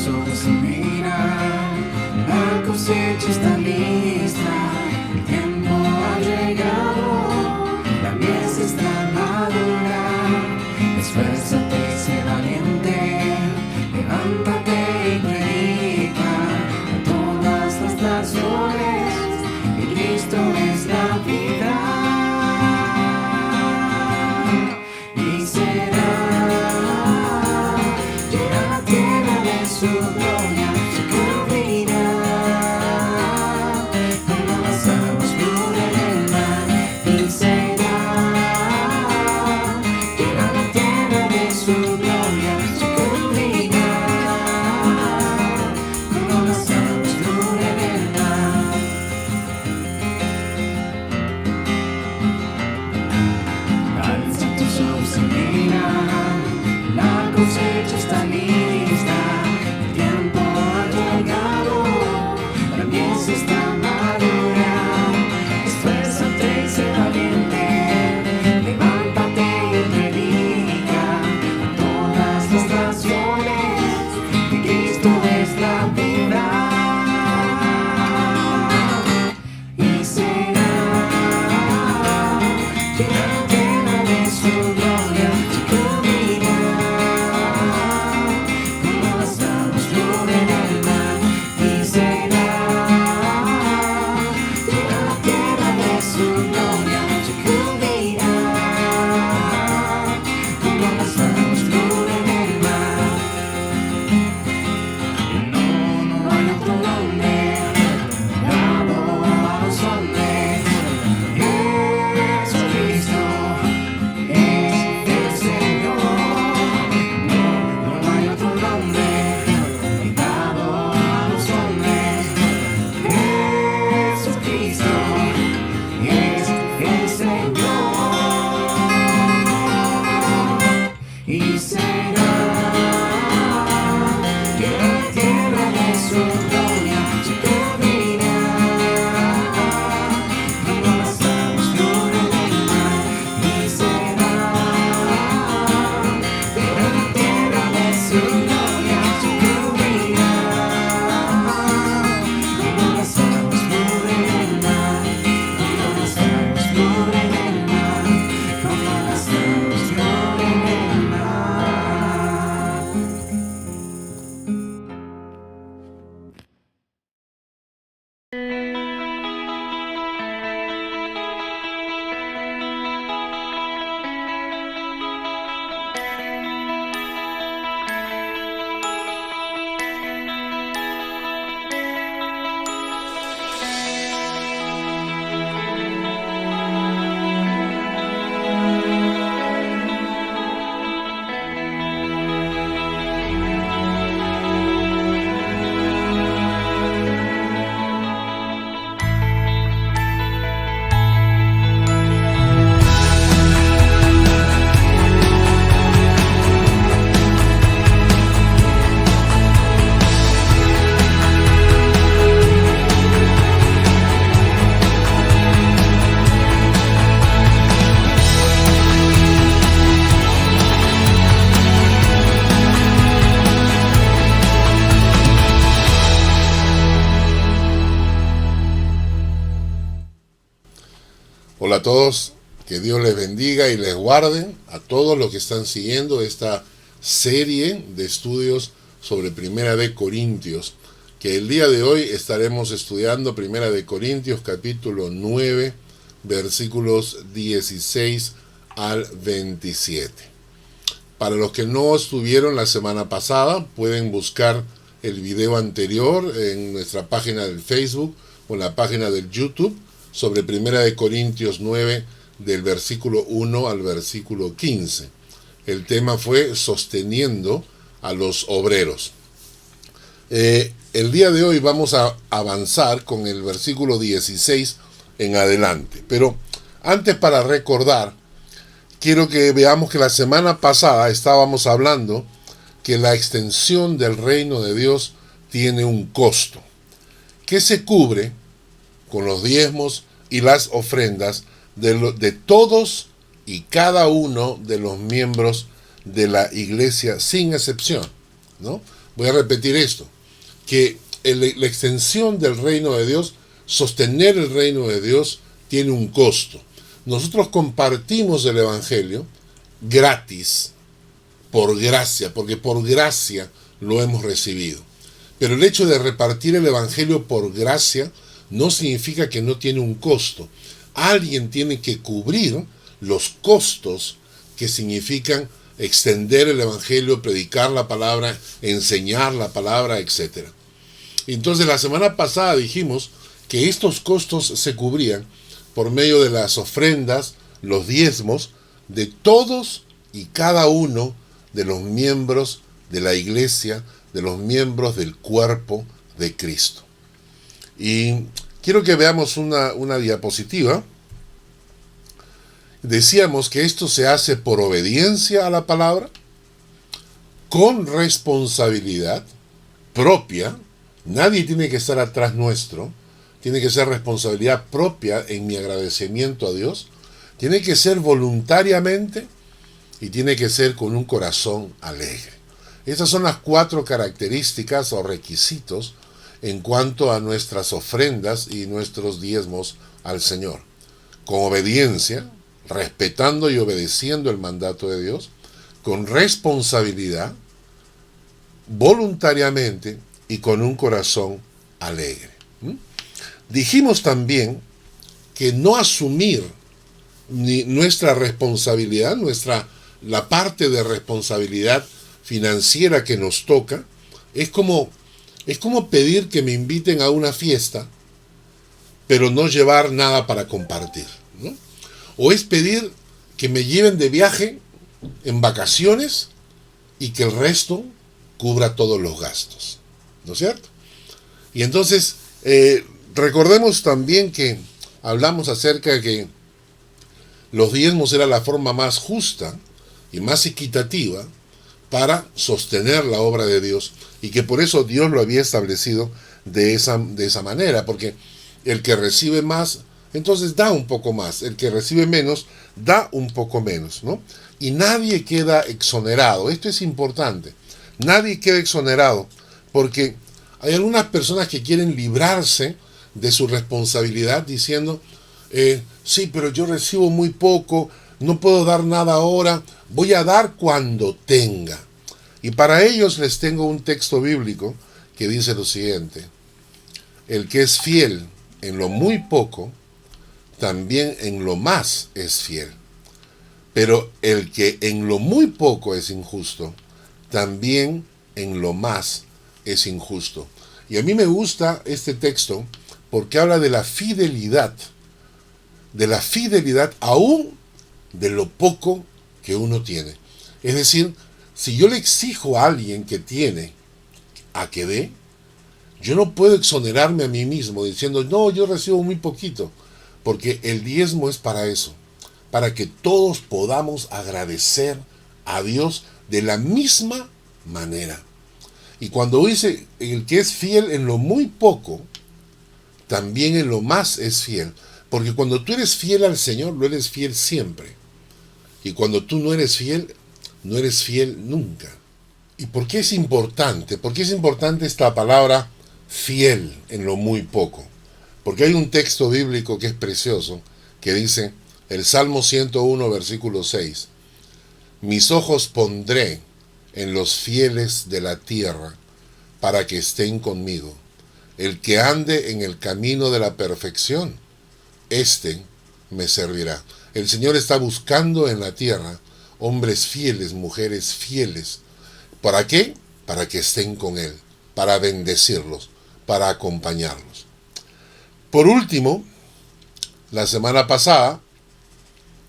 tus ojos y mira, la cosecha está lista, el tiempo ha llegado, la mies está madura. Esfuérzate y sé valiente, levántate y predica a todas las naciones, que Cristo es la vida. Y será llegar a la tierra de su gloria, se cubrirá como las aguas cubren el mar. Y será llegar a la tierra de su gloria, se cubrirá como las aguas cubren el mar. Alza tus ojos y mira, la cosecha está lista, el tiempo ha llegado, la mies está madura. Esfuérzate y sé valiente, levántate y predica a todas las naciones, que Cristo es la vida. Y será llegar a la tierra de su gloria, se cubrirá como las aguas cubren el mar. Y será llegar a la tierra de su gloria, se cubrirá como las aguas cubren el mar. No hay otro nombre dado a los hombres. Jesucristo es el Señor. No hay otro nombre dado a los hombres. Jesucristo es el Señor. Y será llegar a la tierra de su gloria, se cubrirá como las aguas cubren el mar. Y será llegar a la tierra de su gloria, se cubrirá como las aguas cubren el mar, como las aguas cubren el mar, como las aguas cubren el mar. Hola a todos, que Dios les bendiga y les guarde a todos los que están siguiendo esta serie de estudios sobre Primera de Corintios, que el día de hoy estaremos estudiando Primera de Corintios capítulo 9, versículos 16 al 27. Para los que no estuvieron la semana pasada, pueden buscar el video anterior en nuestra página del Facebook o en la página del YouTube sobre Primera de Corintios 9, del versículo 1 al versículo 15. El tema fue sosteniendo a los obreros. El día de hoy vamos a avanzar con el versículo 16 en adelante. Pero antes, para recordar, quiero que veamos que la semana pasada estábamos hablando que la extensión del reino de Dios tiene un costo, que se cubre con los diezmos y las ofrendas de todos y cada uno de los miembros de la iglesia, sin excepción, ¿no? Voy a repetir esto, que la extensión del reino de Dios, sostener el reino de Dios, tiene un costo. Nosotros compartimos el Evangelio gratis, por gracia, porque por gracia lo hemos recibido. Pero el hecho de repartir el Evangelio por gracia no significa que no tiene un costo. Alguien tiene que cubrir los costos que significan extender el Evangelio, predicar la palabra, enseñar la palabra, etc. Entonces la semana pasada dijimos que estos costos se cubrían por medio de las ofrendas, los diezmos, de todos y cada uno de los miembros de la iglesia, de los miembros del cuerpo de Cristo. Y quiero que veamos una diapositiva. Decíamos que esto se hace por obediencia a la palabra, con responsabilidad propia. Nadie tiene que estar atrás nuestro. Tiene que ser responsabilidad propia en mi agradecimiento a Dios. Tiene que ser voluntariamente y tiene que ser con un corazón alegre. Estas son las 4 características o requisitos en cuanto a nuestras ofrendas y nuestros diezmos al Señor. Con obediencia, respetando y obedeciendo el mandato de Dios, con responsabilidad, voluntariamente y con un corazón alegre. Dijimos también que no asumir ni nuestra responsabilidad, la parte de responsabilidad financiera que nos toca, es como pedir que me inviten a una fiesta, pero no llevar nada para compartir, ¿no? O es pedir que me lleven de viaje en vacaciones y que el resto cubra todos los gastos, ¿no es cierto? Y entonces, recordemos también que hablamos acerca de que los diezmos era la forma más justa y más equitativa para sostener la obra de Dios, y que por eso Dios lo había establecido de esa manera, porque el que recibe más, entonces da un poco más, el que recibe menos, da un poco menos, ¿no? Y nadie queda exonerado. Esto es importante, nadie queda exonerado, porque hay algunas personas que quieren librarse de su responsabilidad diciendo, sí, pero yo recibo muy poco, no puedo dar nada ahora, voy a dar cuando tenga. Y para ellos les tengo un texto bíblico que dice lo siguiente: el que es fiel en lo muy poco, también en lo más es fiel. Pero el que en lo muy poco es injusto, también en lo más es injusto. Y a mí me gusta este texto porque habla de la fidelidad aún de lo poco que uno tiene. Es decir, si yo le exijo a alguien que tiene a que dé, yo no puedo exonerarme a mí mismo diciendo, no, yo recibo muy poquito, porque el diezmo es para eso, para que todos podamos agradecer a Dios de la misma manera. Y cuando dice, el que es fiel en lo muy poco, también en lo más es fiel. Porque cuando tú eres fiel al Señor, lo eres fiel siempre. Y cuando tú no eres fiel nunca. ¿Y por qué es importante? ¿Por qué es importante esta palabra fiel en lo muy poco? Porque hay un texto bíblico que es precioso, que dice, el Salmo 101, versículo 6, mis ojos pondré en los fieles de la tierra, para que estén conmigo. El que ande en el camino de la perfección, éste me servirá. El Señor está buscando en la tierra hombres fieles, mujeres fieles. ¿Para qué? Para que estén con Él, para bendecirlos, para acompañarlos. Por último, la semana pasada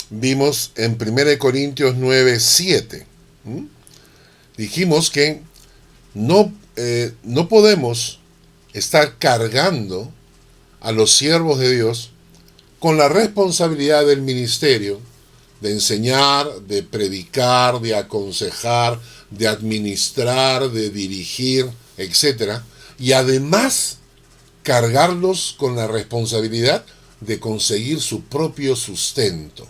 vimos en 1 Corintios 9, 7. Dijimos que no podemos estar cargando a los siervos de Dios con la responsabilidad del ministerio, de enseñar, de predicar, de aconsejar, de administrar, de dirigir, etc. Y además cargarlos con la responsabilidad de conseguir su propio sustento,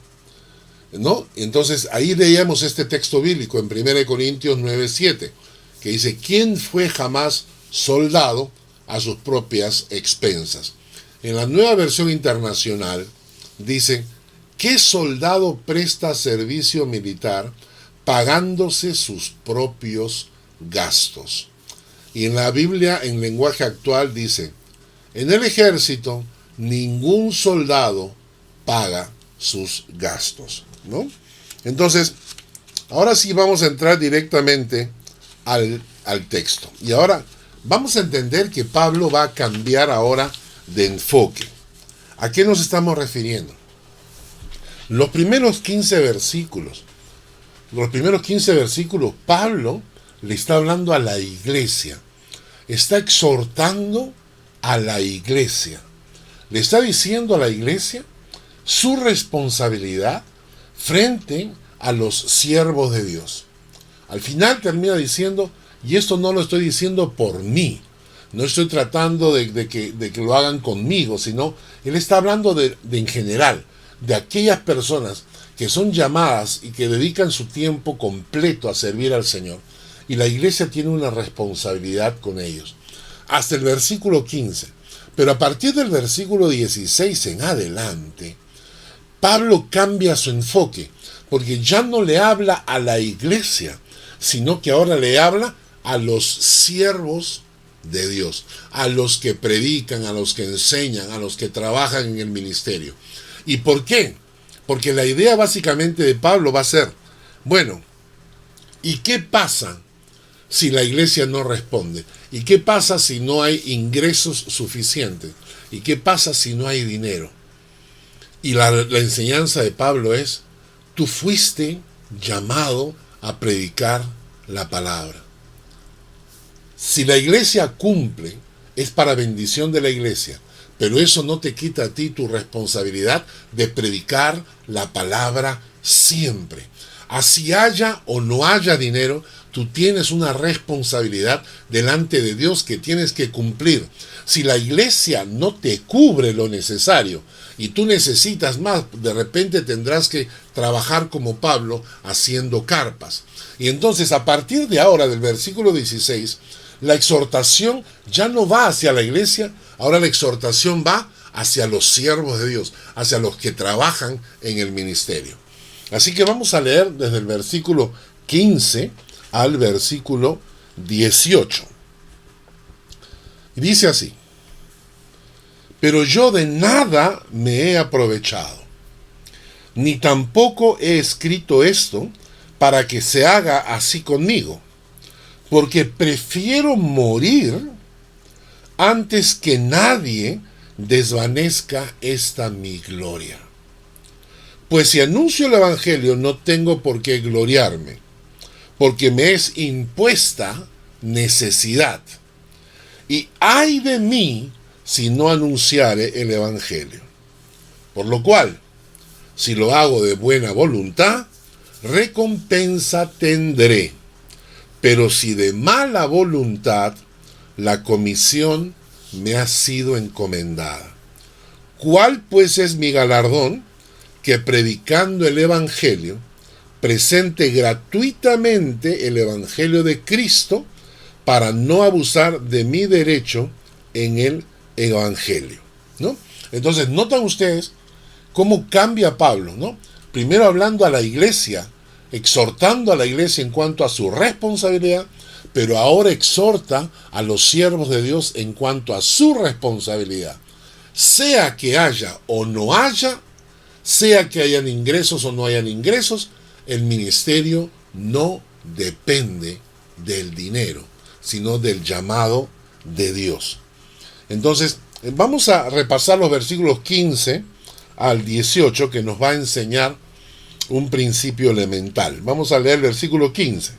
¿no? Entonces ahí leíamos este texto bíblico en 1 Corintios 9:7, que dice, ¿quién fue jamás soldado a sus propias expensas? En la Nueva Versión Internacional dice, ¿qué soldado presta servicio militar pagándose sus propios gastos? Y en la Biblia, en lenguaje actual, dice, en el ejército, ningún soldado paga sus gastos, ¿no? Entonces, ahora sí vamos a entrar directamente al texto. Y ahora vamos a entender que Pablo va a cambiar ahora de enfoque. ¿A qué nos estamos refiriendo? Los primeros 15 versículos, Pablo le está hablando a la iglesia, está exhortando a la iglesia, le está diciendo a la iglesia su responsabilidad frente a los siervos de Dios. Al final termina diciendo, y esto no lo estoy diciendo por mí, no estoy tratando de que lo hagan conmigo, sino él está hablando de en general, de aquellas personas que son llamadas y que dedican su tiempo completo a servir al Señor. Y la iglesia tiene una responsabilidad con ellos. Hasta el versículo 15. Pero a partir del versículo 16 en adelante, Pablo cambia su enfoque, porque ya no le habla a la iglesia, sino que ahora le habla a los siervos de Dios, a los que predican, a los que enseñan, a los que trabajan en el ministerio. ¿Y por qué? Porque la idea básicamente de Pablo va a ser, bueno, ¿y qué pasa si la iglesia no responde? ¿Y qué pasa si no hay ingresos suficientes? ¿Y qué pasa si no hay dinero? Y la enseñanza de Pablo es, tú fuiste llamado a predicar la palabra. Si la iglesia cumple, es para bendición de la iglesia, pero eso no te quita a ti tu responsabilidad de predicar la palabra siempre. Así haya o no haya dinero, tú tienes una responsabilidad delante de Dios que tienes que cumplir. Si la iglesia no te cubre lo necesario y tú necesitas más, de repente tendrás que trabajar como Pablo haciendo carpas. Y entonces a partir de ahora, del versículo 16, la exhortación ya no va hacia la iglesia, ahora la exhortación va hacia los siervos de Dios, hacia los que trabajan en el ministerio. Así que vamos a leer desde el versículo 15 al versículo 18. Y dice así, pero yo de nada me he aprovechado, ni tampoco he escrito esto para que se haga así conmigo, porque prefiero morir antes que nadie desvanezca esta mi gloria. Pues si anuncio el evangelio no tengo por qué gloriarme, porque me es impuesta necesidad. Y ay de mí si no anunciare el evangelio. Por lo cual, si lo hago de buena voluntad, recompensa tendré. Pero si de mala voluntad, la comisión me ha sido encomendada. ¿Cuál pues es mi galardón? Que predicando el evangelio, presente gratuitamente el evangelio de Cristo para no abusar de mi derecho en el evangelio, ¿no? Entonces, notan ustedes cómo cambia Pablo, ¿no? Primero hablando a la iglesia, exhortando a la iglesia en cuanto a su responsabilidad, pero ahora exhorta a los siervos de Dios en cuanto a su responsabilidad. Sea que haya o no haya, sea que hayan ingresos o no hayan ingresos, el ministerio no depende del dinero, sino del llamado de Dios. Entonces, vamos a repasar los versículos 15 al 18 que nos va a enseñar un principio elemental. Vamos a leer el versículo 15.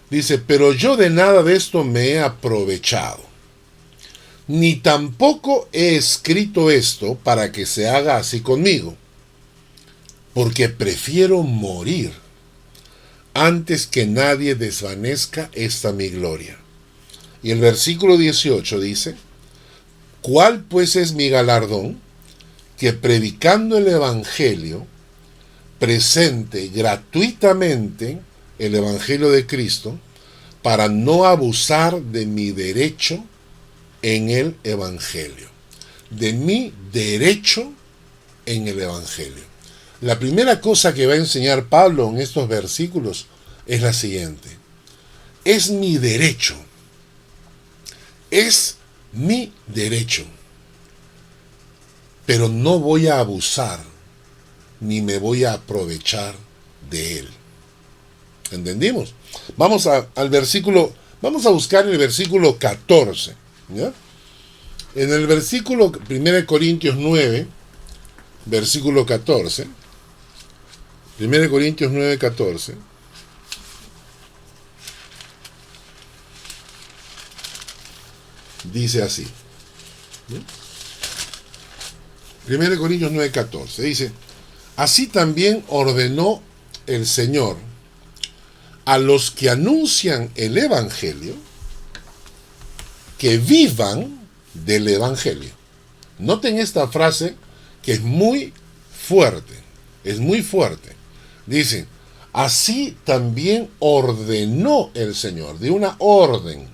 Dice, pero yo de nada de esto me he aprovechado, ni tampoco he escrito esto para que se haga así conmigo, porque prefiero morir antes que nadie desvanezca esta mi gloria. Y el versículo 18 dice, ¿cuál pues es mi galardón? Que predicando el evangelio, presente gratuitamente el evangelio de Cristo, para no abusar de mi derecho en el Evangelio. De mi derecho en el Evangelio. La primera cosa que va a enseñar Pablo en estos versículos es la siguiente. Es mi derecho. Es mi derecho. Pero no voy a abusar ni me voy a aprovechar de él. ¿Entendimos? Vamos al versículo, vamos a buscar el versículo 14. ¿Ya? En el versículo 1 Corintios 9, versículo 14. 1 Corintios 9, 14. Dice así. 1 Corintios 9, 14. Dice, así también ordenó el Señor a los que anuncian el Evangelio que vivan del Evangelio. Noten esta frase que es muy fuerte. Es muy fuerte. Dice, así también ordenó el Señor. De una orden.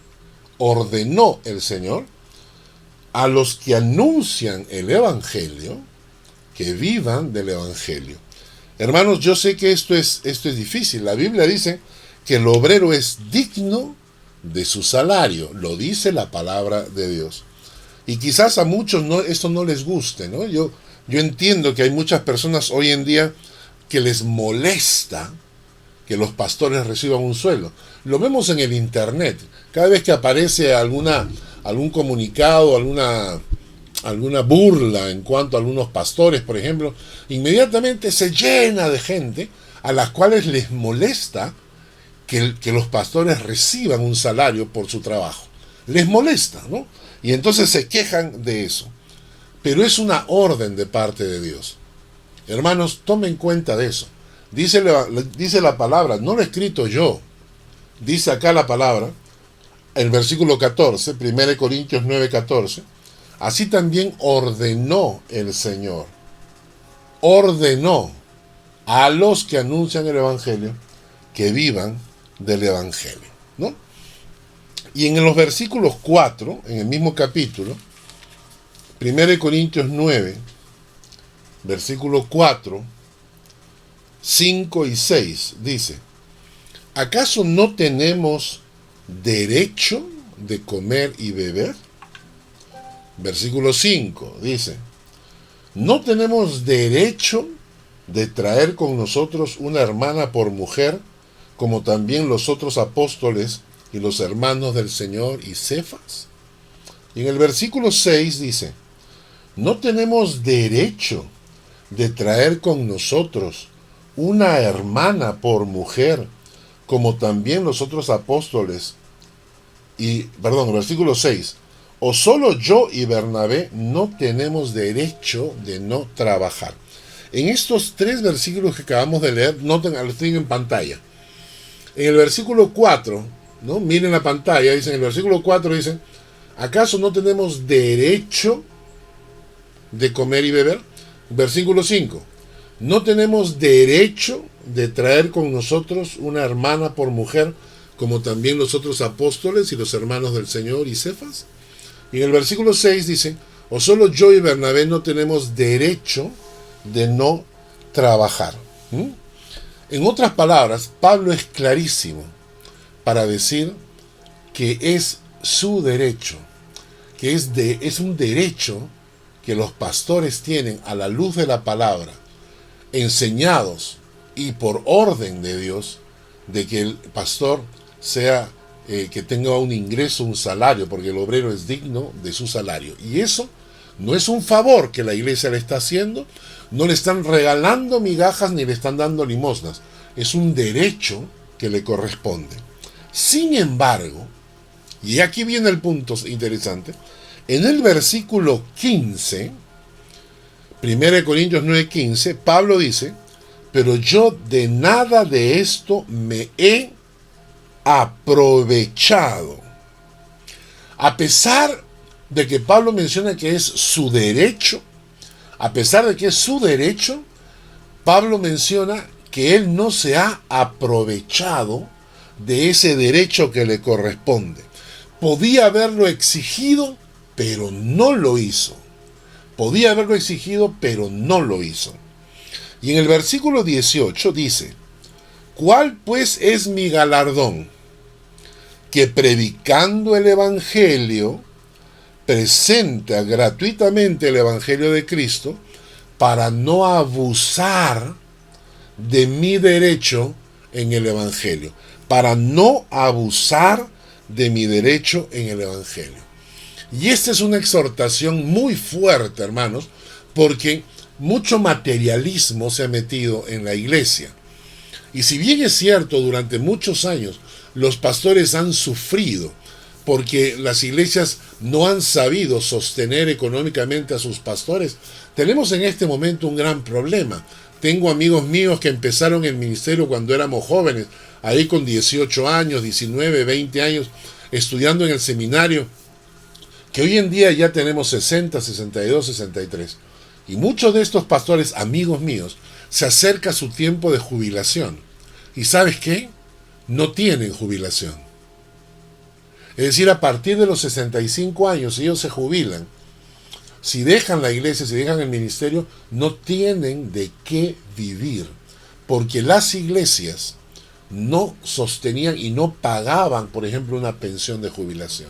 Ordenó el Señor a los que anuncian el Evangelio que vivan del Evangelio. Hermanos, yo sé que esto es difícil. La Biblia dice que el obrero es digno de su salario. Lo dice la palabra de Dios. Y quizás a muchos esto no les guste, ¿no? Yo entiendo que hay muchas personas hoy en día que les molesta que los pastores reciban un sueldo. Lo vemos en el internet. Cada vez que aparece algún comunicado, alguna burla en cuanto a algunos pastores, por ejemplo, inmediatamente se llena de gente a las cuales les molesta que los pastores reciban un salario por su trabajo. Les molesta, ¿no? Y entonces se quejan de eso. Pero es una orden de parte de Dios. Hermanos, tomen cuenta de eso. Dice la palabra, no lo he escrito yo. Dice acá la palabra, el versículo 14, 1 Corintios 9, 14. Así también ordenó el Señor. Ordenó a los que anuncian el Evangelio que vivan del Evangelio, ¿no? Y en los versículos 4, en el mismo capítulo, 1 Corintios 9, versículo 4, 5 y 6, dice, ¿acaso no tenemos derecho de comer y beber? Versículo 5 dice, ¿no tenemos derecho de traer con nosotros una hermana por mujer, como también los otros apóstoles y los hermanos del Señor y Cefas? Y en el versículo 6 dice, ¿no tenemos derecho de traer con nosotros una hermana por mujer, como también los otros apóstoles? Versículo 6, ¿o solo yo y Bernabé no tenemos derecho de no trabajar? En estos 3 versículos que acabamos de leer, noten, los tengo en pantalla. En el versículo 4, ¿no? Miren la pantalla, dice, en el versículo 4 dice, ¿acaso no tenemos derecho de comer y beber? Versículo 5, ¿no tenemos derecho de traer con nosotros una hermana por mujer, como también los otros apóstoles y los hermanos del Señor y Cefas? Y en el versículo 6 dice, ¿o solo yo y Bernabé no tenemos derecho de no trabajar? En otras palabras, Pablo es clarísimo para decir que es su derecho, que es un derecho que los pastores tienen a la luz de la palabra, enseñados y por orden de Dios, de que el pastor sea que tenga un ingreso, un salario, porque el obrero es digno de su salario. Y eso no es un favor que la iglesia le está haciendo, no le están regalando migajas ni le están dando limosnas, es un derecho que le corresponde. Sin embargo, y aquí viene el punto interesante, en el versículo 15, 1 Corintios 9:15, Pablo dice, pero yo de nada de esto me he aprovechado. A pesar de que Pablo menciona que es su derecho, a pesar de que es su derecho, Pablo menciona que él no se ha aprovechado de ese derecho que le corresponde. Podía haberlo exigido, pero no lo hizo. Podía haberlo exigido, pero no lo hizo. Y en el versículo 18 dice: ¿cuál pues es mi galardón? Que predicando el Evangelio, presenta gratuitamente el Evangelio de Cristo, para no abusar de mi derecho en el Evangelio. Para no abusar de mi derecho en el Evangelio. Y esta es una exhortación muy fuerte, hermanos, porque mucho materialismo se ha metido en la iglesia. Y si bien es cierto, durante muchos años los pastores han sufrido porque las iglesias no han sabido sostener económicamente a sus pastores, tenemos en este momento un gran problema. Tengo amigos míos que empezaron el ministerio cuando éramos jóvenes, ahí con 18 años, 19, 20 años, estudiando en el seminario, que hoy en día ya tenemos 60, 62, 63. Y muchos de estos pastores, amigos míos, se acerca su tiempo de jubilación. ¿Y sabes qué? No tienen jubilación. Es decir, a partir de los 65 años ellos se jubilan. Si dejan la iglesia, si dejan el ministerio, no tienen de qué vivir. Porque las iglesias no sostenían y no pagaban, por ejemplo, una pensión de jubilación.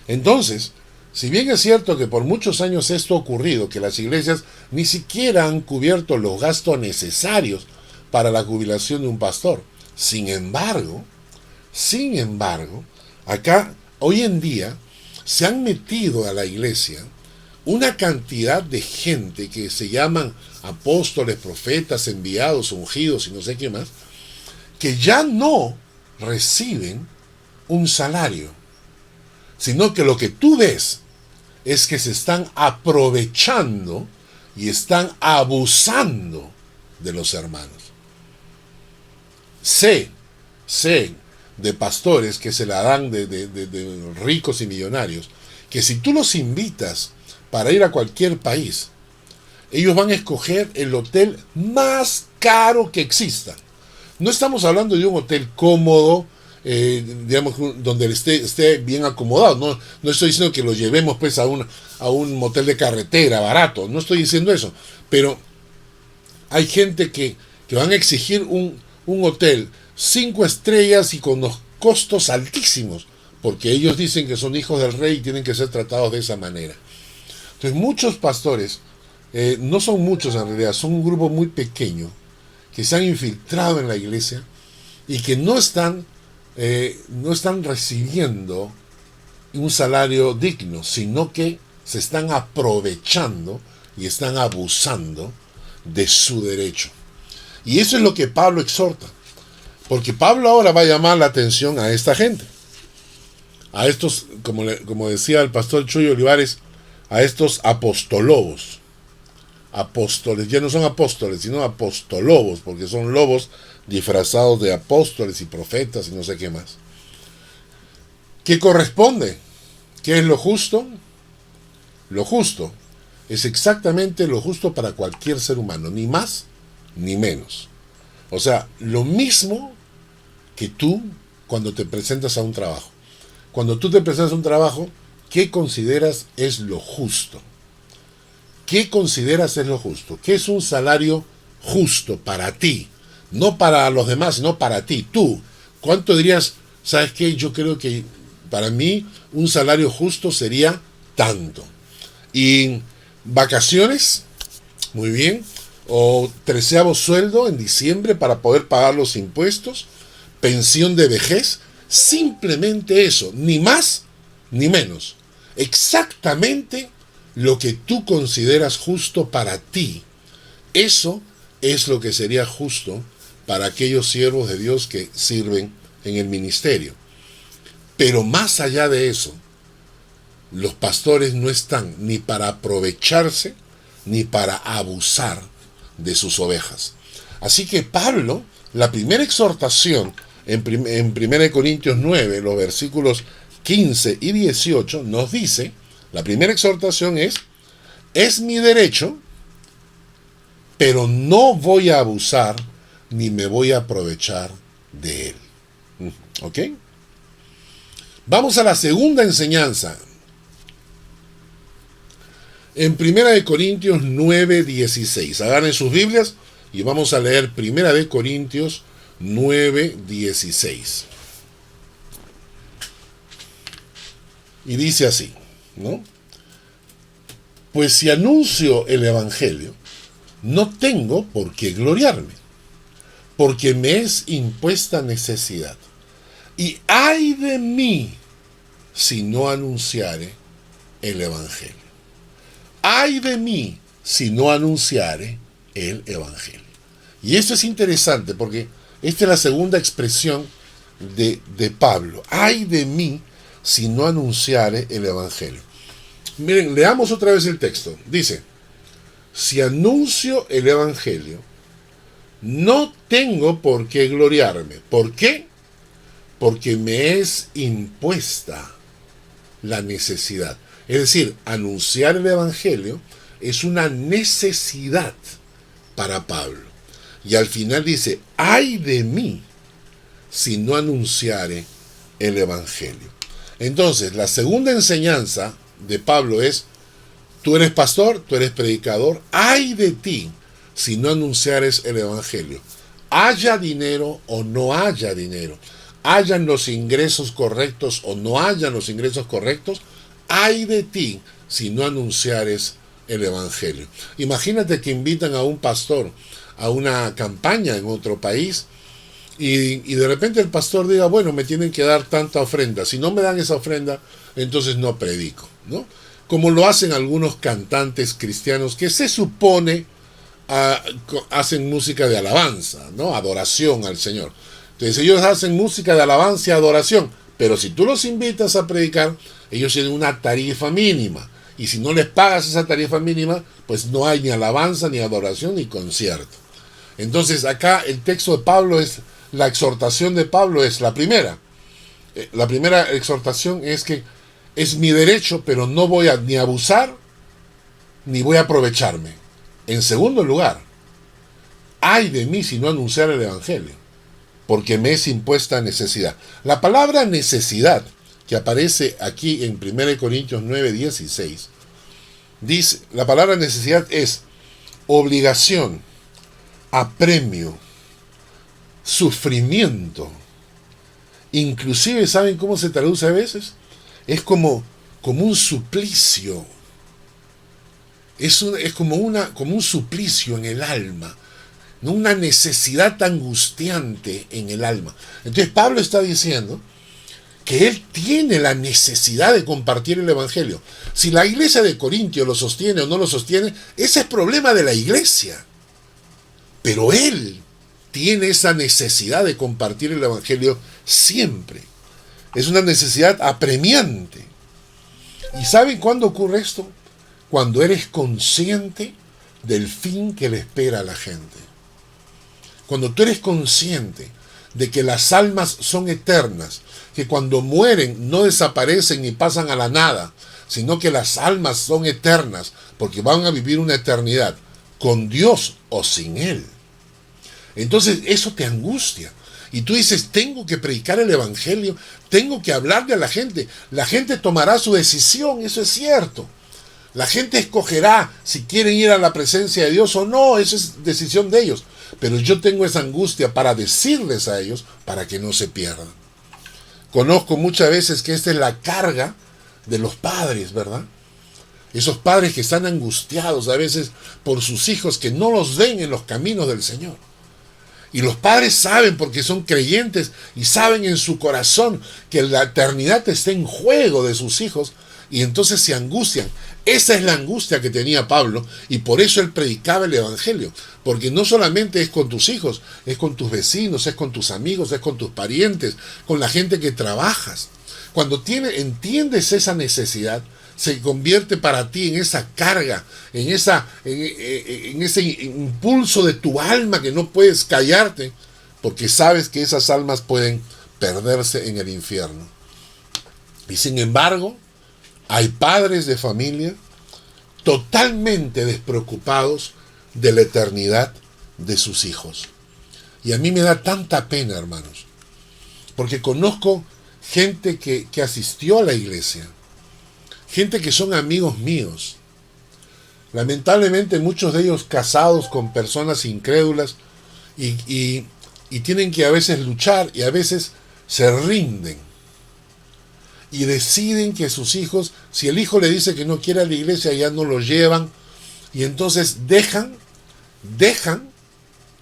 Entonces, si bien es cierto que por muchos años esto ha ocurrido, que las iglesias ni siquiera han cubierto los gastos necesarios para la jubilación de un pastor. Sin embargo, acá, hoy en día, se han metido a la iglesia una cantidad de gente que se llaman apóstoles, profetas, enviados, ungidos y no sé qué más, que ya no reciben un salario, sino que lo que tú ves es que se están aprovechando y están abusando de los hermanos. Sé de pastores que se la dan de ricos y millonarios, que si tú los invitas para ir a cualquier país, ellos van a escoger el hotel más caro que exista. No estamos hablando de un hotel cómodo, digamos, donde esté bien acomodado. No estoy diciendo que lo llevemos pues a un motel de carretera barato. No estoy diciendo eso. Pero hay gente que van a exigir un hotel 5 estrellas y con los costos altísimos, porque ellos dicen que son hijos del rey y tienen que ser tratados de esa manera. Entonces muchos pastores, no son muchos en realidad, son un grupo muy pequeño que se han infiltrado en la iglesia y que no están recibiendo un salario digno, sino que se están aprovechando y están abusando de su derecho. Y eso es lo que Pablo exhorta, porque Pablo ahora va a llamar la atención a esta gente, a estos, como decía el pastor Chuy Olivares, a estos apostolobos. Apóstoles, ya no son apóstoles, sino apostolobos, porque son lobos disfrazados de apóstoles y profetas y no sé qué más. ¿Qué corresponde? ¿Qué es lo justo? Lo justo es exactamente lo justo para cualquier ser humano, ni más ni menos. O sea, lo mismo que tú cuando te presentas a un trabajo. Cuando tú te presentas a un trabajo, ¿qué consideras es lo justo? ¿Qué consideras es lo justo? ¿Qué es un salario justo para ti? No para los demás, sino para ti. Tú, ¿cuánto dirías? ¿Sabes qué? Yo creo que para mí un salario justo sería tanto. Y vacaciones, muy bien. O 13º sueldo en diciembre para poder pagar los impuestos. Pensión de vejez. Simplemente eso. Ni más ni menos. Exactamente lo que tú consideras justo para ti. Eso es lo que sería justo para aquellos siervos de Dios que sirven en el ministerio. Pero más allá de eso, los pastores no están ni para aprovecharse ni para abusar de sus ovejas. Así que Pablo, la primera exhortación en 1 Corintios 9, los versículos 15 y 18, nos dice, la primera exhortación es mi derecho, pero no voy a abusar ni me voy a aprovechar de él. ¿Ok? Vamos a la segunda enseñanza. En 1 Corintios 9:16. Agarren sus Biblias y vamos a leer 1 Corintios 9:16. Y dice así, ¿no? Pues si anuncio el Evangelio, no tengo por qué gloriarme, porque me es impuesta necesidad. Y ay de mí si no anunciare el Evangelio. Ay de mí si no anunciare el Evangelio. Y esto es interesante porque esta es la segunda expresión de Pablo. Ay de mí si no anunciare el Evangelio. Miren, leamos otra vez el texto. Dice, si anuncio el Evangelio, no tengo por qué gloriarme. ¿Por qué? Porque me es impuesta la necesidad. Es decir, anunciar el Evangelio es una necesidad para Pablo. Y al final dice, ay de mí si no anunciare el Evangelio. Entonces, la segunda enseñanza de Pablo es, tú eres pastor, tú eres predicador, ay de ti si no anunciares el Evangelio. Haya dinero o no haya dinero, hayan los ingresos correctos o no hayan los ingresos correctos, ay de ti si no anunciares el Evangelio. Imagínate que invitan a un pastor a una campaña en otro país y de repente el pastor diga, bueno, me tienen que dar tanta ofrenda. Si no me dan esa ofrenda, entonces no predico, ¿no? Como lo hacen algunos cantantes cristianos que se supone hacen música de alabanza, ¿no? Adoración al Señor. Entonces ellos hacen música de alabanza y adoración, pero si tú los invitas a predicar, ellos tienen una tarifa mínima. Y si no les pagas esa tarifa mínima, pues no hay ni alabanza, ni adoración, ni concierto. Entonces acá el texto de Pablo es, la exhortación de Pablo es la primera. La primera exhortación es que es mi derecho, pero no voy a ni abusar, ni voy a aprovecharme. En segundo lugar, ay de mí si no anunciar el Evangelio, porque me es impuesta necesidad. La palabra necesidad, que aparece aquí en 1 Corintios 9:16, dice, la palabra necesidad es obligación, apremio, sufrimiento. Inclusive, ¿saben cómo se traduce a veces? Es como un suplicio. Es como un suplicio en el alma, ¿no? Una necesidad angustiante en el alma. Entonces Pablo está diciendo que él tiene la necesidad de compartir el Evangelio. Si la iglesia de Corintio lo sostiene o no lo sostiene, ese es problema de la iglesia. Pero él tiene esa necesidad de compartir el Evangelio siempre. Es una necesidad apremiante. ¿Y saben cuándo ocurre esto? Cuando eres consciente del fin que le espera a la gente. Cuando tú eres consciente de que las almas son eternas, que cuando mueren no desaparecen ni pasan a la nada, sino que las almas son eternas porque van a vivir una eternidad con Dios o sin Él. Entonces eso te angustia. Y tú dices, tengo que predicar el Evangelio, tengo que hablarle a la gente. La gente tomará su decisión, eso es cierto. La gente escogerá si quieren ir a la presencia de Dios o no, eso es decisión de ellos. Pero yo tengo esa angustia para decirles a ellos para que no se pierdan. Conozco muchas veces que esta es la carga de los padres, ¿verdad? Esos padres que están angustiados a veces por sus hijos que no los ven en los caminos del Señor. Y los padres saben porque son creyentes y saben en su corazón que la eternidad está en juego de sus hijos y entonces se angustian. Esa es la angustia que tenía Pablo y por eso él predicaba el Evangelio. Porque no solamente es con tus hijos, es con tus vecinos, es con tus amigos, es con tus parientes, con la gente que trabajas. Cuando entiendes esa necesidad, se convierte para ti en esa carga, en ese impulso de tu alma que no puedes callarte, porque sabes que esas almas pueden perderse en el infierno. Y sin embargo, hay padres de familia totalmente despreocupados de la eternidad de sus hijos. Y a mí me da tanta pena, hermanos. porque conozco gente que asistió a la iglesia, gente que son amigos míos. Lamentablemente muchos de ellos casados con personas incrédulas y tienen que a veces luchar y a veces se rinden y deciden que sus hijos, si el hijo le dice que no quiere a la iglesia, ya no lo llevan, y entonces dejan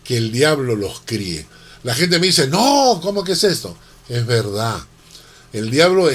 que el diablo los críe. La gente me dice, no, ¿cómo que es esto? Es verdad. El diablo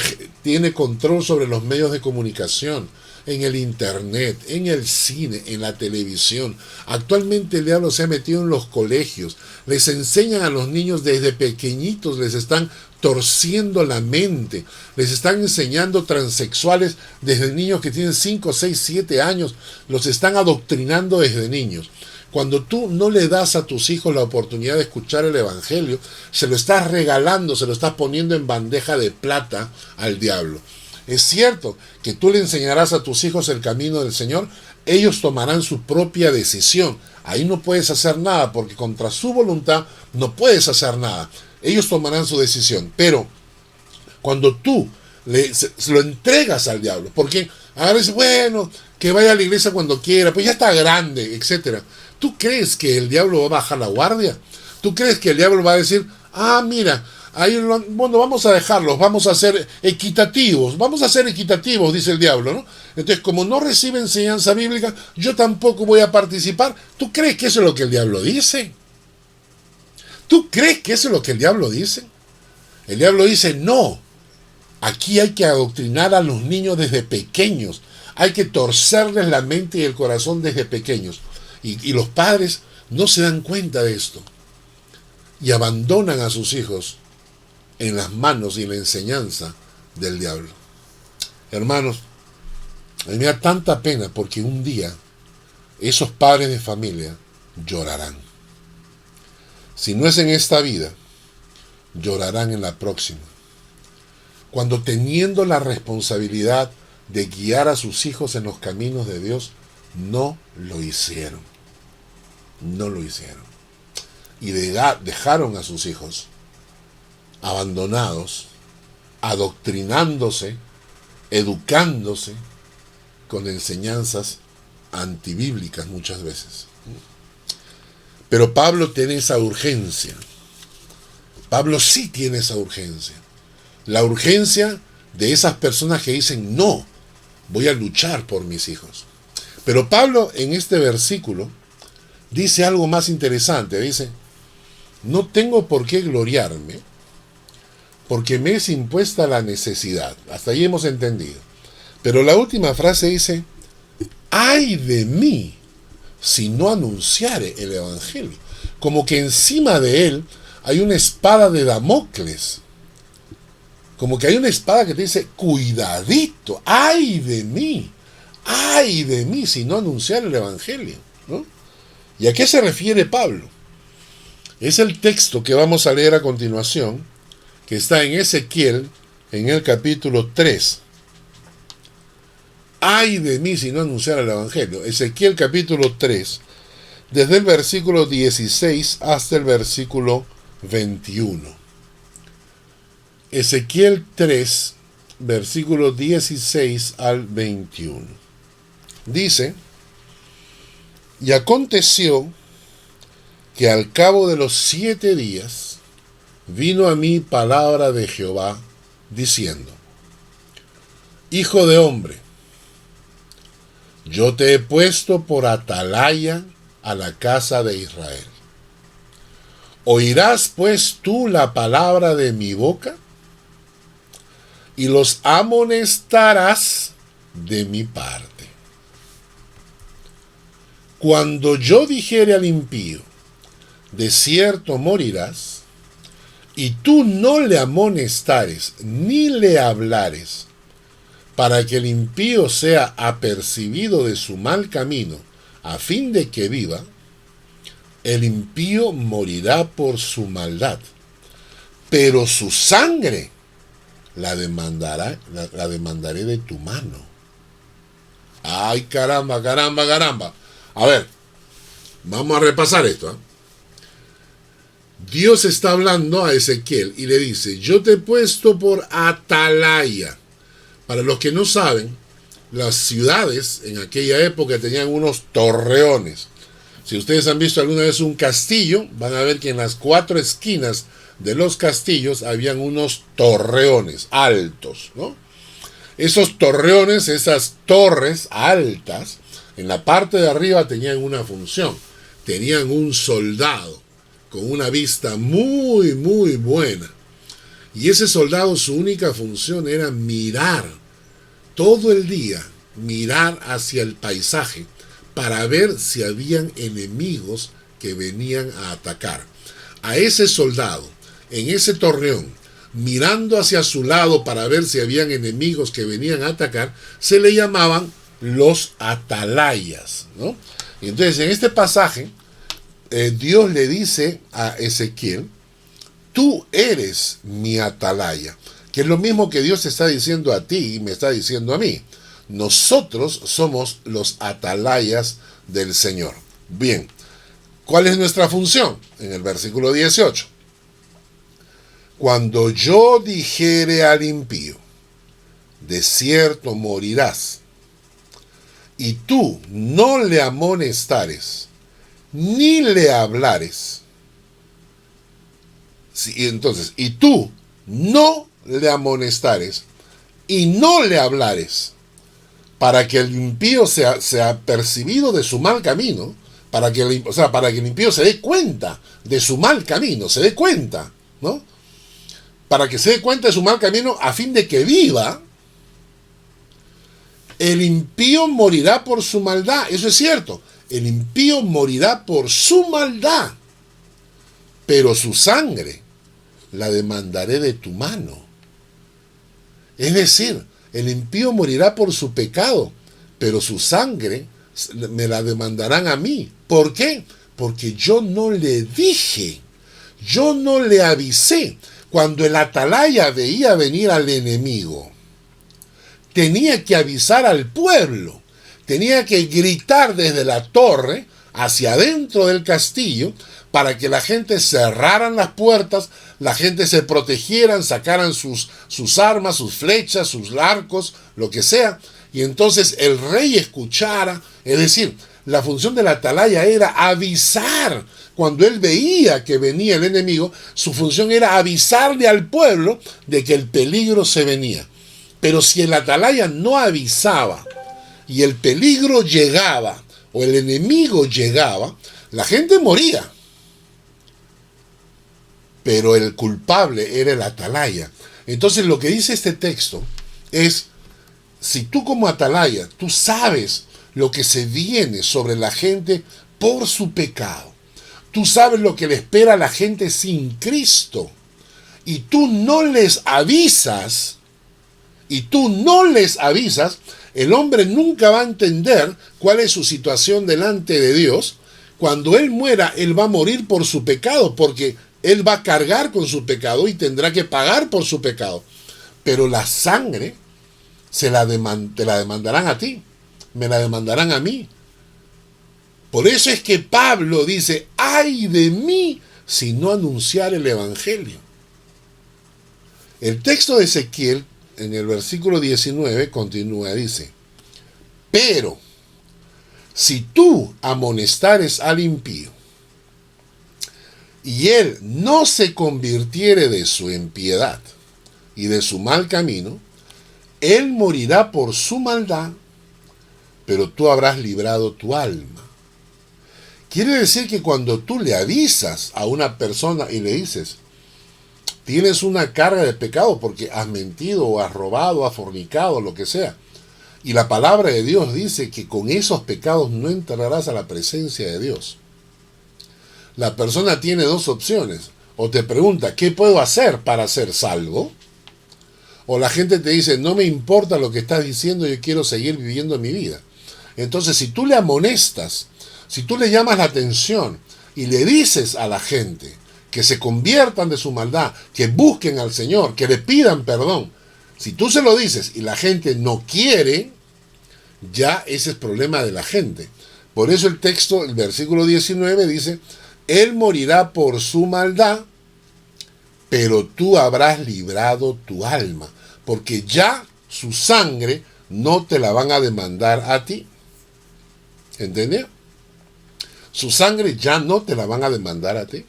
tiene control sobre los medios de comunicación, en el internet, en el cine, en la televisión. Actualmente el diablo se ha metido en los colegios. Les enseñan a los niños desde pequeñitos, les están torciendo la mente. Les están enseñando transexuales desde niños que tienen 5, 6, 7 años. Los están adoctrinando desde niños. Cuando tú no le das a tus hijos la oportunidad de escuchar el evangelio, se lo estás regalando, se lo estás poniendo en bandeja de plata al diablo. Es cierto que tú le enseñarás a tus hijos el camino del Señor, ellos tomarán su propia decisión. Ahí no puedes hacer nada, porque contra su voluntad no puedes hacer nada. Ellos tomarán su decisión, pero cuando tú se lo entregas al diablo, porque a veces, bueno, que vaya a la iglesia cuando quiera, pues ya está grande, etc. ¿Tú crees que el diablo va a bajar la guardia? ¿Tú crees que el diablo va a decir, mira, ahí, bueno, vamos a dejarlos, vamos a ser equitativos, dice el diablo, ¿no? Entonces, como no recibe enseñanza bíblica, yo tampoco voy a participar. ¿Tú crees que eso es lo que el diablo dice? ¿Tú crees que eso es lo que el diablo dice? El diablo dice, no, aquí hay que adoctrinar a los niños desde pequeños, hay que torcerles la mente y el corazón desde pequeños. Y los padres no se dan cuenta de esto y abandonan a sus hijos en las manos y en la enseñanza del diablo. Hermanos, a mí me da tanta pena porque un día esos padres de familia llorarán. Si no es en esta vida, llorarán en la próxima. Cuando teniendo la responsabilidad de guiar a sus hijos en los caminos de Dios, no lo hicieron. No lo hicieron. Y dejaron a sus hijos abandonados, adoctrinándose, educándose con enseñanzas antibíblicas muchas veces. Pero Pablo tiene esa urgencia. Pablo sí tiene esa urgencia. La urgencia de esas personas que dicen, no, voy a luchar por mis hijos. Pero Pablo en este versículo dice algo más interesante. Dice, no tengo por qué gloriarme, porque me es impuesta la necesidad. Hasta ahí hemos entendido. Pero la última frase dice, ay de mí si no anunciare el evangelio. Como que encima de él hay una espada de Damocles. Como que hay una espada que te dice, cuidadito, ay de mí si no anunciar el evangelio, ¿no? ¿Y a qué se refiere Pablo? Es el texto que vamos a leer a continuación, que está en Ezequiel, en el capítulo 3. Ay de mí si no anunciara el evangelio. Ezequiel capítulo 3, desde el versículo 16 hasta el versículo 21. Ezequiel 3, versículo 16 al 21. Dice, y aconteció que al cabo de los 7 días vino a mí palabra de Jehová, diciendo, hijo de hombre, yo te he puesto por atalaya a la casa de Israel. ¿Oirás pues tú la palabra de mi boca? Y los amonestarás de mi parte. Cuando yo dijere al impío, de cierto morirás, y tú no le amonestares ni le hablares, para que el impío sea apercibido de su mal camino, a fin de que viva, el impío morirá por su maldad, pero su sangre la demandaré de tu mano. Ay, caramba. A ver, vamos a repasar esto, ¿eh? Dios está hablando a Ezequiel y le dice, yo te he puesto por atalaya. Para los que no saben, las ciudades en aquella época tenían unos torreones. Si ustedes han visto alguna vez un castillo, van a ver que en las 4 esquinas de los castillos habían unos torreones altos, ¿no? Esos torreones, esas torres altas, en la parte de arriba tenían una función. Tenían un soldado con una vista muy, muy buena. Y ese soldado, su única función era mirar todo el día, mirar hacia el paisaje para ver si habían enemigos que venían a atacar. A ese soldado, en ese torreón, mirando hacia su lado para ver si habían enemigos que venían a atacar, se le llamaban los atalayas, ¿no? Y entonces en este pasaje, Dios le dice a Ezequiel, tú eres mi atalaya, que es lo mismo que Dios está diciendo a ti y me está diciendo a mí. Nosotros somos los atalayas del Señor. Bien, ¿cuál es nuestra función? En el versículo 18. Cuando yo dijere al impío, de cierto morirás, y tú no le amonestares, ni le hablares. Entonces, y tú no le amonestares, y no le hablares, para que el impío sea percibido de su mal camino, para que el impío se dé cuenta de su mal camino, se dé cuenta, ¿no? Para que se dé cuenta de su mal camino a fin de que viva. El impío morirá por su maldad, eso es cierto, el impío morirá por su maldad, pero su sangre la demandaré de tu mano. Es decir, el impío morirá por su pecado, pero su sangre me la demandarán a mí. ¿Por qué? Porque yo no le dije, yo no le avisé. Cuando el atalaya veía venir al enemigo, tenía que avisar al pueblo, tenía que gritar desde la torre hacia adentro del castillo para que la gente cerraran las puertas, la gente se protegieran, sacaran sus armas, sus flechas, sus arcos, lo que sea, y entonces el rey escuchara. Es decir, la función de la atalaya era avisar. Cuando él veía que venía el enemigo, su función era avisarle al pueblo de que el peligro se venía. Pero si el atalaya no avisaba y el peligro llegaba o el enemigo llegaba, la gente moría. Pero el culpable era el atalaya. Entonces lo que dice este texto es, si tú como atalaya, tú sabes lo que se viene sobre la gente por su pecado, tú sabes lo que le espera a la gente sin Cristo, y tú no les avisas, el hombre nunca va a entender cuál es su situación delante de Dios. Cuando él muera, él va a morir por su pecado, porque él va a cargar con su pecado y tendrá que pagar por su pecado. Pero la sangre te la demandarán a ti, me la demandarán a mí. Por eso es que Pablo dice, ¡ay de mí si no anunciar el evangelio! El texto de Ezequiel, en el versículo 19, continúa, dice, pero si tú amonestares al impío, y él no se convirtiere de su impiedad y de su mal camino, él morirá por su maldad, pero tú habrás librado tu alma. Quiere decir que cuando tú le avisas a una persona y le dices, tienes una carga de pecado porque has mentido o has robado, o has fornicado, lo que sea, y la palabra de Dios dice que con esos pecados no entrarás a la presencia de Dios. La persona tiene dos opciones. O te pregunta, ¿qué puedo hacer para ser salvo? O la gente te dice, no me importa lo que estás diciendo, yo quiero seguir viviendo mi vida. Entonces, si tú le amonestas, si tú le llamas la atención y le dices a la gente que se conviertan de su maldad, que busquen al Señor, que le pidan perdón, si tú se lo dices y la gente no quiere, ya ese es problema de la gente. Por eso el texto, el versículo 19 dice, Él morirá por su maldad, pero tú habrás librado tu alma, porque ya su sangre no te la van a demandar a ti. ¿Entendió? Su sangre ya no te la van a demandar a ti,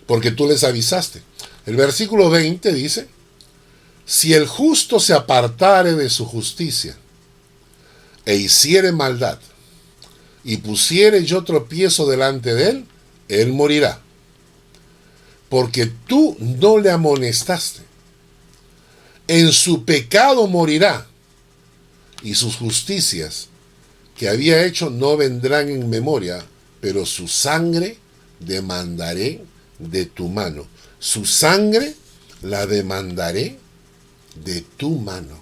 porque tú les avisaste. El versículo 20 dice, si el justo se apartare de su justicia e hiciere maldad, y pusiere yo tropiezo delante de él, él morirá. Porque tú no le amonestaste. En su pecado morirá, y sus justicias que había hecho no vendrán en memoria, pero su sangre demandaré de tu mano. Su sangre la demandaré de tu mano.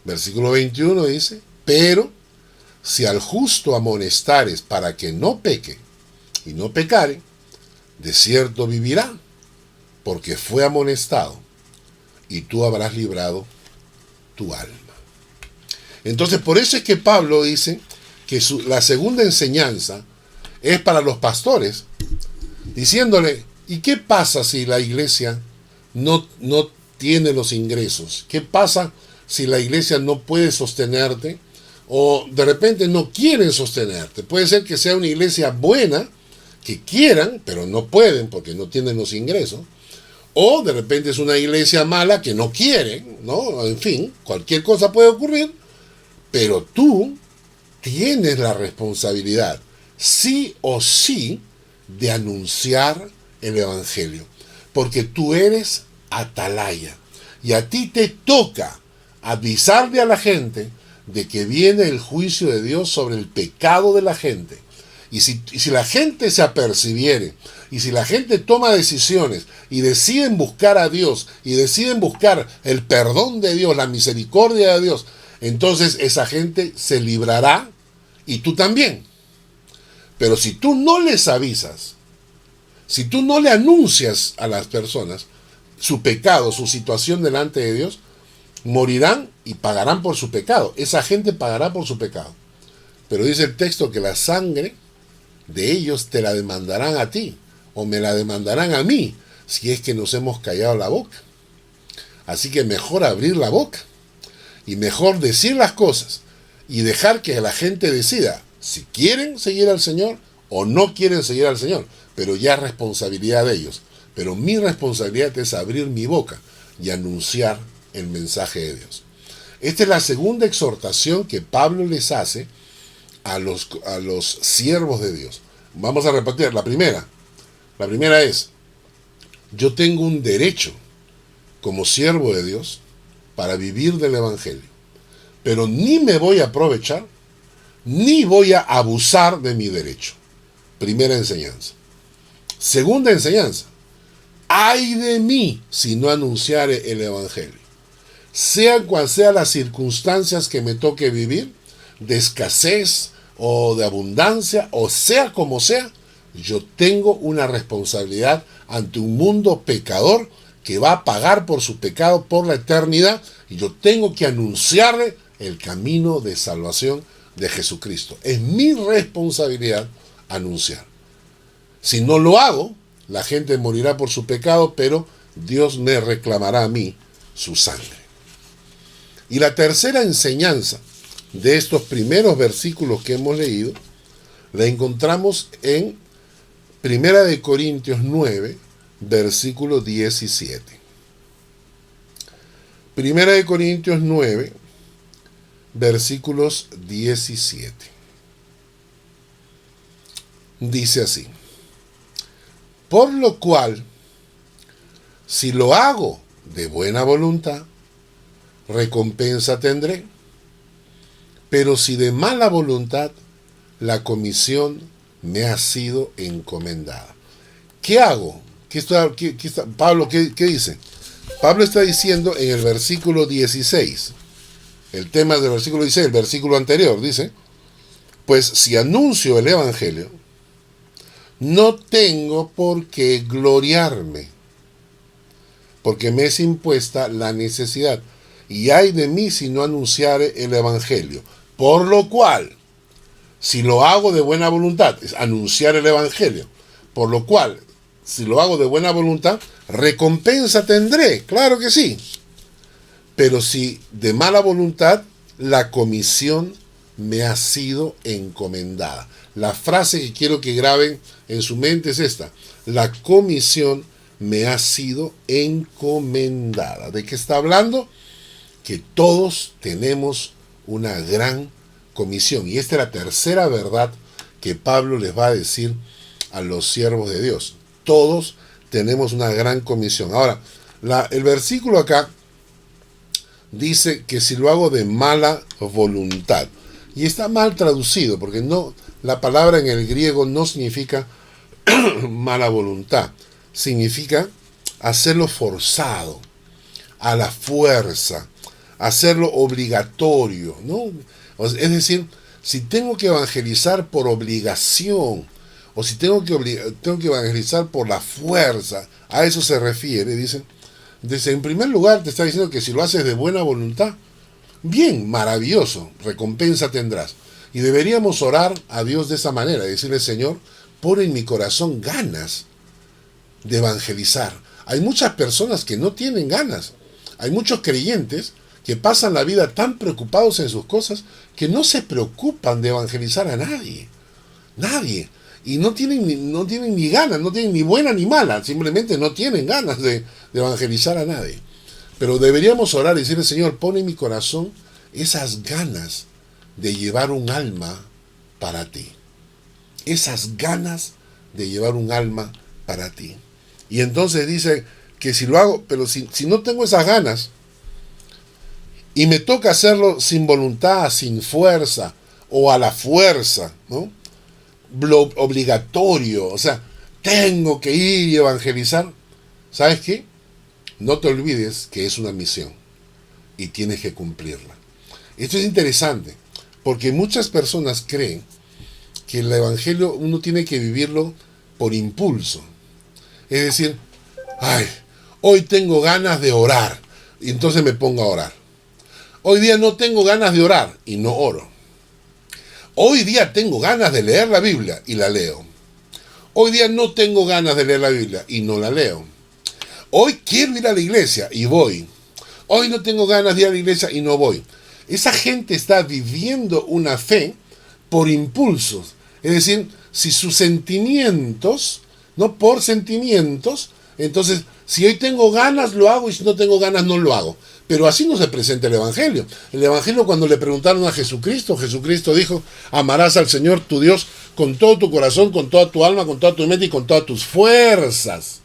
Versículo 21 dice, pero si al justo amonestares para que no peque y no pecare, de cierto vivirá, porque fue amonestado, y tú habrás librado tu alma. Entonces, por eso es que Pablo dice que la segunda enseñanza es para los pastores, diciéndole, ¿y qué pasa si la iglesia no tiene los ingresos? ¿Qué pasa si la iglesia no puede sostenerte? O de repente no quieren sostenerte. Puede ser que sea una iglesia buena, que quieran, pero no pueden porque no tienen los ingresos. O de repente es una iglesia mala que no quieren, ¿no? En fin, cualquier cosa puede ocurrir, pero tú tienes la responsabilidad, sí o sí, de anunciar el evangelio. Porque tú eres atalaya. Y a ti te toca avisarle a la gente de que viene el juicio de Dios sobre el pecado de la gente. Y si la gente se apercibiere, y si la gente toma decisiones, y deciden buscar a Dios, y deciden buscar el perdón de Dios, la misericordia de Dios, entonces esa gente se librará, y tú también. Pero si tú no les avisas, si tú no le anuncias a las personas su pecado, su situación delante de Dios, morirán y pagarán por su pecado. Esa gente pagará por su pecado. Pero dice el texto que la sangre de ellos te la demandarán a ti, o me la demandarán a mí, si es que nos hemos callado la boca. Así que mejor abrir la boca, y mejor decir las cosas, y dejar que la gente decida si quieren seguir al Señor o no quieren seguir al Señor. Pero ya es responsabilidad de ellos. Pero mi responsabilidad es abrir mi boca y anunciar el mensaje de Dios. Esta es la segunda exhortación que Pablo les hace a los siervos de Dios. Vamos a repetir la primera. La primera es, yo tengo un derecho como siervo de Dios para vivir del evangelio, pero ni me voy a aprovechar ni voy a abusar de mi derecho. Primera enseñanza. Segunda enseñanza, ay de mí si no anunciare el evangelio. Sean cuales sean las circunstancias que me toque vivir, de escasez o de abundancia, o sea como sea, yo tengo una responsabilidad ante un mundo pecador que va a pagar por su pecado por la eternidad, y yo tengo que anunciarle el camino de salvación de Jesucristo. Es mi responsabilidad anunciar. Si no lo hago, la gente morirá por su pecado, pero Dios me reclamará a mí su sangre. Y la tercera enseñanza de estos primeros versículos que hemos leído, la encontramos en 1 Corintios 9, versículo 17. 1 Corintios 9, versículos 17. Dice así: por lo cual, si lo hago de buena voluntad, recompensa tendré. Pero si de mala voluntad, la comisión me ha sido encomendada. ¿Qué hago? Pablo, ¿qué dice? Pablo está diciendo en el versículo 16, el tema del versículo 16, el versículo anterior, dice, pues si anuncio el evangelio, no tengo por qué gloriarme, porque me es impuesta la necesidad. Y ay de mí si no anunciare el evangelio. Por lo cual, si lo hago de buena voluntad, es anunciar el evangelio, Por lo cual, si lo hago de buena voluntad, recompensa tendré, claro que sí. Pero si de mala voluntad, la comisión me ha sido encomendada. La frase que quiero que graben en su mente es esta: la comisión me ha sido encomendada. ¿De qué está hablando? Que todos tenemos una gran comisión. Y esta es la tercera verdad que Pablo les va a decir a los siervos de Dios. Todos tenemos una gran comisión. Ahora, el versículo acá dice que si lo hago de mala voluntad. Y está mal traducido, porque no, la palabra en el griego no significa mala voluntad. Significa hacerlo forzado, a la fuerza, hacerlo obligatorio, ¿no? Es decir, si tengo que evangelizar por obligación, o si tengo que evangelizar por la fuerza, a eso se refiere, dicen. En primer lugar te está diciendo que si lo haces de buena voluntad, bien, maravilloso, recompensa tendrás. Y deberíamos orar a Dios de esa manera, decirle: Señor, pon en mi corazón ganas de evangelizar. Hay muchas personas que no tienen ganas. Hay muchos creyentes que pasan la vida tan preocupados en sus cosas que no se preocupan de evangelizar a nadie. Nadie. Y no tienen ni ganas, no tienen ni buena ni mala, simplemente no tienen ganas de evangelizar a nadie. Pero deberíamos orar y decirle: Señor, pon en mi corazón esas ganas de llevar un alma para ti. Esas ganas de llevar un alma para ti. Y entonces dice que si lo hago, pero si no tengo esas ganas, y me toca hacerlo sin voluntad, sin fuerza, o a la fuerza, ¿no? Obligatorio, o sea, tengo que ir y evangelizar. ¿Sabes qué? No te olvides que es una misión y tienes que cumplirla. Esto es interesante, porque muchas personas creen que el evangelio uno tiene que vivirlo por impulso. Es decir, hoy tengo ganas de orar, y entonces me pongo a orar. Hoy día no tengo ganas de orar y no oro. Hoy día tengo ganas de leer la Biblia y la leo. Hoy día no tengo ganas de leer la Biblia y no la leo. Hoy quiero ir a la iglesia y voy. Hoy no tengo ganas de ir a la iglesia y no voy. Esa gente está viviendo una fe por impulsos. Es decir, si sus sentimientos, no por sentimientos, entonces si hoy tengo ganas lo hago y si no tengo ganas no lo hago. Pero así no se presenta el Evangelio. El Evangelio, cuando le preguntaron a Jesucristo, Jesucristo dijo: amarás al Señor tu Dios con todo tu corazón, con toda tu alma, con toda tu mente y con todas tus fuerzas.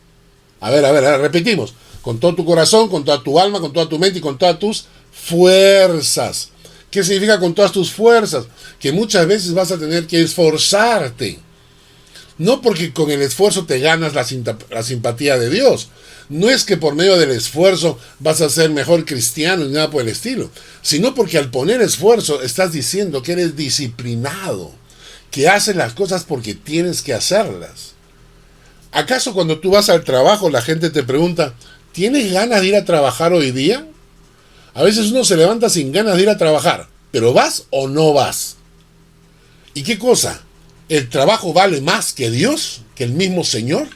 A ver, repetimos. Con todo tu corazón, con toda tu alma, con toda tu mente y con todas tus fuerzas. ¿Qué significa con todas tus fuerzas? Que muchas veces vas a tener que esforzarte. No porque con el esfuerzo te ganas la simpatía de Dios. No es que por medio del esfuerzo vas a ser mejor cristiano ni nada por el estilo, sino porque al poner esfuerzo estás diciendo que eres disciplinado, que haces las cosas porque tienes que hacerlas. ¿Acaso cuando tú vas al trabajo la gente te pregunta: ¿tienes ganas de ir a trabajar hoy día? A veces uno se levanta sin ganas de ir a trabajar, pero ¿vas o no vas? ¿Y qué cosa? ¿El trabajo vale más que Dios, que el mismo Señor?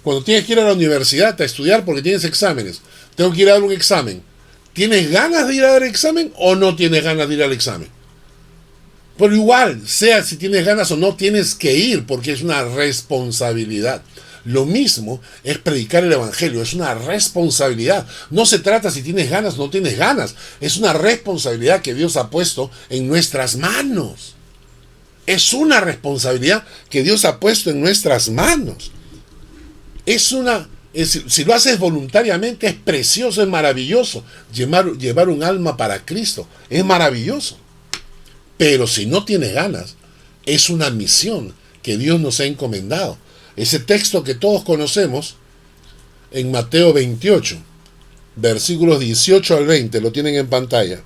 Cuando tienes que ir a la universidad a estudiar porque tienes exámenes, tengo que ir a dar un examen. ¿Tienes ganas de ir a dar examen o no tienes ganas de ir al examen? Pero igual, sea si tienes ganas o no, tienes que ir porque es una responsabilidad. Lo mismo es predicar el Evangelio, es una responsabilidad. No se trata si tienes ganas o no tienes ganas. Es una responsabilidad que Dios ha puesto en nuestras manos. Es una responsabilidad que Dios ha puesto en nuestras manos. Si lo haces voluntariamente, es precioso, es maravilloso. Llevar un alma para Cristo es maravilloso. Pero si no tienes ganas, es una misión que Dios nos ha encomendado. Ese texto que todos conocemos en Mateo 28, versículos 18 al 20, lo tienen en pantalla.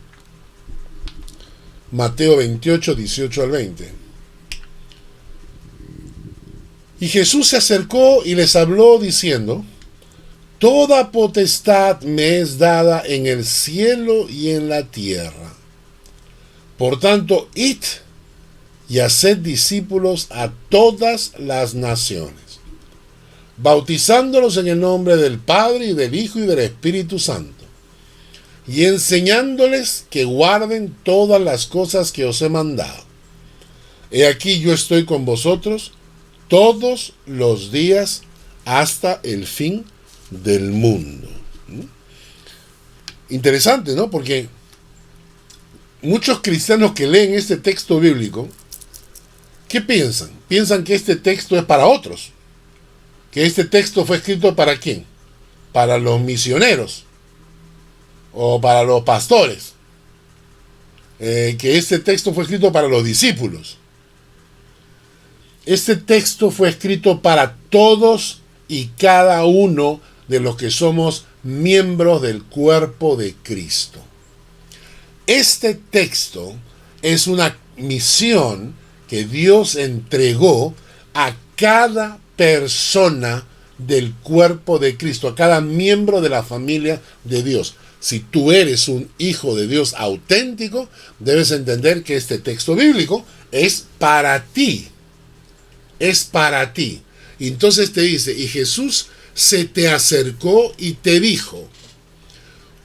Mateo 28, 18 al 20. Y Jesús se acercó y les habló diciendo: toda potestad me es dada en el cielo y en la tierra. Por tanto, id y haced discípulos a todas las naciones, bautizándolos en el nombre del Padre y del Hijo y del Espíritu Santo, y enseñándoles que guarden todas las cosas que os he mandado. He aquí yo estoy con vosotros todos los días hasta el fin del mundo. Interesante, ¿no? Porque muchos cristianos que leen este texto bíblico, ¿qué piensan? Piensan que este texto es para otros. Que este texto fue escrito ¿para quién? Para los misioneros. O para los pastores. Que este texto fue escrito para los discípulos. Este texto fue escrito para todos y cada uno de los que somos miembros del cuerpo de Cristo. Este texto es una misión que Dios entregó a cada persona del cuerpo de Cristo, a cada miembro de la familia de Dios. Si tú eres un hijo de Dios auténtico, debes entender que este texto bíblico es para ti. Es para ti. Y entonces te dice, y Jesús se te acercó y te dijo,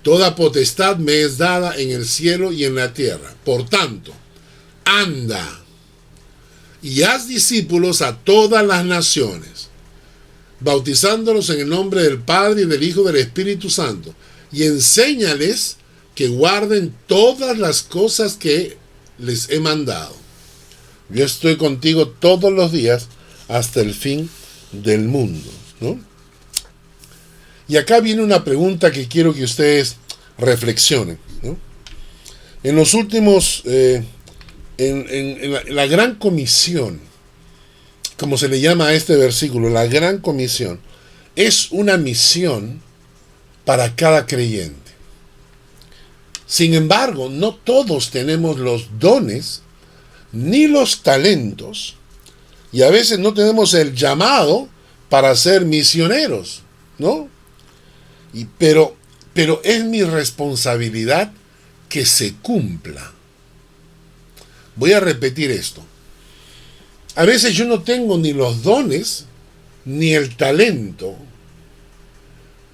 toda potestad me es dada en el cielo y en la tierra. Por tanto, anda y haz discípulos a todas las naciones, bautizándolos en el nombre del Padre y del Hijo y del Espíritu Santo, y enséñales que guarden todas las cosas que les he mandado. Yo estoy contigo todos los días hasta el fin del mundo, ¿no? Y acá viene una pregunta que quiero que ustedes reflexionen, ¿no? En los últimos, en la gran comisión, como se le llama a este versículo, la gran comisión, es una misión para cada creyente. Sin embargo, no todos tenemos los dones ni los talentos, y a veces no tenemos el llamado para ser misioneros, ¿no? Pero es mi responsabilidad que se cumpla. Voy a repetir esto. A veces yo no tengo ni los dones ni el talento